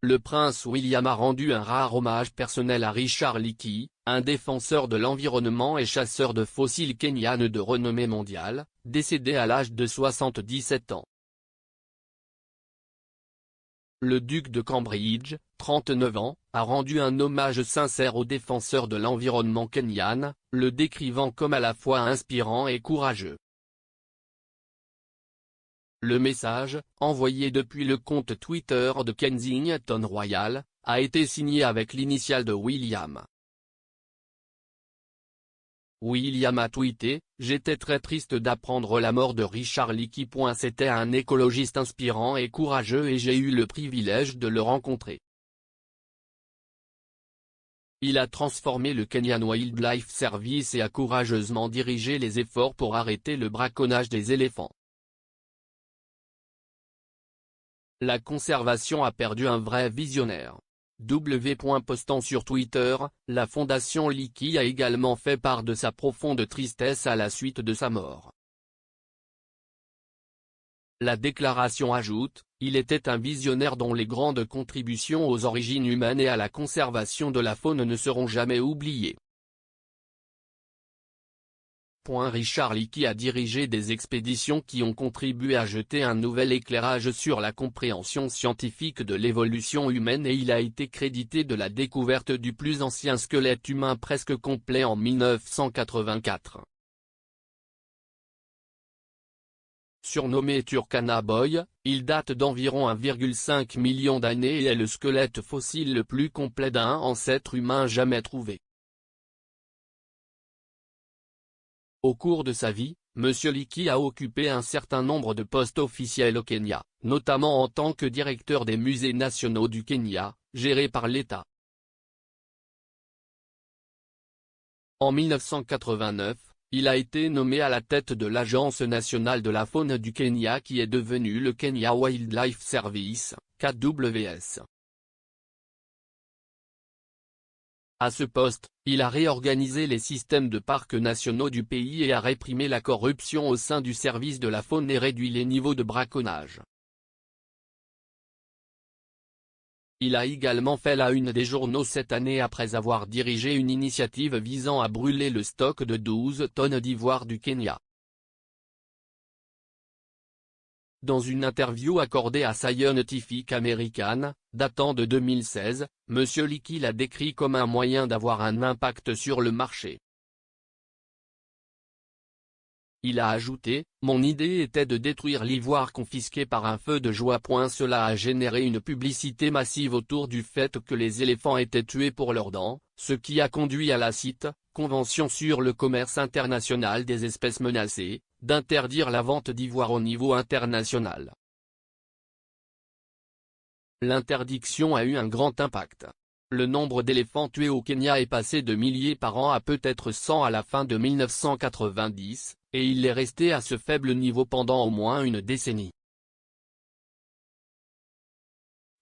le prince William a rendu un rare hommage personnel à Richard Leakey, un défenseur de l'environnement et chasseur de fossiles kényan de renommée mondiale, décédé à l'âge de 77 ans. Le duc de Cambridge, 39 ans, a rendu un hommage sincère au défenseur de l'environnement kényan, le décrivant comme à la fois inspirant et courageux. Le message, envoyé depuis le compte Twitter de Kensington Royal, a été signé avec l'initiale de William. William a tweeté « J'étais très triste d'apprendre la mort de Richard Leakey. C'était un écologiste inspirant et courageux et j'ai eu le privilège de le rencontrer. Il a transformé le Kenyan Wildlife Service et a courageusement dirigé les efforts pour arrêter le braconnage des éléphants. La conservation a perdu un vrai visionnaire. » Postant sur Twitter, la fondation Leakey a également fait part de sa profonde tristesse à la suite de sa mort. La déclaration ajoute, « Il était un visionnaire dont les grandes contributions aux origines humaines et à la conservation de la faune ne seront jamais oubliées. » Richard Leakey a dirigé des expéditions qui ont contribué à jeter un nouvel éclairage sur la compréhension scientifique de l'évolution humaine et il a été crédité de la découverte du plus ancien squelette humain presque complet en 1984. Surnommé Turkana Boy, il date d'environ 1,5 million d'années et est le squelette fossile le plus complet d'un ancêtre humain jamais trouvé. Au cours de sa vie, M. Leakey a occupé un certain nombre de postes officiels au Kenya, notamment en tant que directeur des musées nationaux du Kenya, gérés par l'État. En 1989, il a été nommé à la tête de l'Agence nationale de la faune du Kenya qui est devenue le Kenya Wildlife Service, KWS. À ce poste, il a réorganisé les systèmes de parcs nationaux du pays et a réprimé la corruption au sein du service de la faune et réduit les niveaux de braconnage. Il a également fait la une des journaux cette année après avoir dirigé une initiative visant à brûler le stock de 12 tonnes d'ivoire du Kenya. Dans une interview accordée à Scientific American, datant de 2016, M. Leakey l'a décrit comme un moyen d'avoir un impact sur le marché. Il a ajouté, « Mon idée était de détruire l'ivoire confisqué par un feu de joie. Cela a généré une publicité massive autour du fait que les éléphants étaient tués pour leurs dents, ce qui a conduit à la Convention sur le commerce international des espèces menacées, d'interdire la vente d'ivoire au niveau international. L'interdiction a eu un grand impact. Le nombre d'éléphants tués au Kenya est passé de milliers par an à peut-être 100 à la fin de 1990, et il est resté à ce faible niveau pendant au moins une décennie.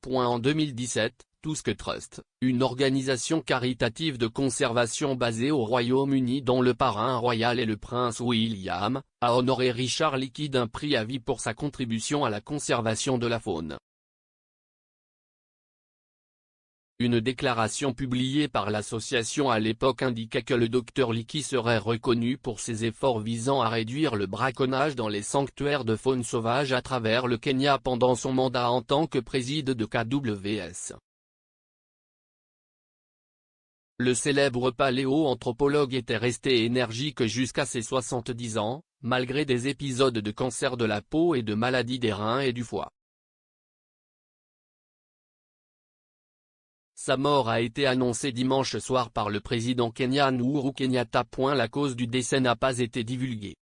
En 2017, Tusk Trust, une organisation caritative de conservation basée au Royaume-Uni dont le parrain royal est le prince William, a honoré Richard Leakey d'un prix à vie pour sa contribution à la conservation de la faune. Une déclaration publiée par l'association à l'époque indiquait que le Dr Leakey serait reconnu pour ses efforts visant à réduire le braconnage dans les sanctuaires de faune sauvage à travers le Kenya pendant son mandat en tant que président de KWS. Le célèbre paléoanthropologue était resté énergique jusqu'à ses 70 ans, malgré des épisodes de cancer de la peau et de maladies des reins et du foie. Sa mort a été annoncée dimanche soir par le président kenyan Uhuru Kenyatta. La cause du décès n'a pas été divulguée.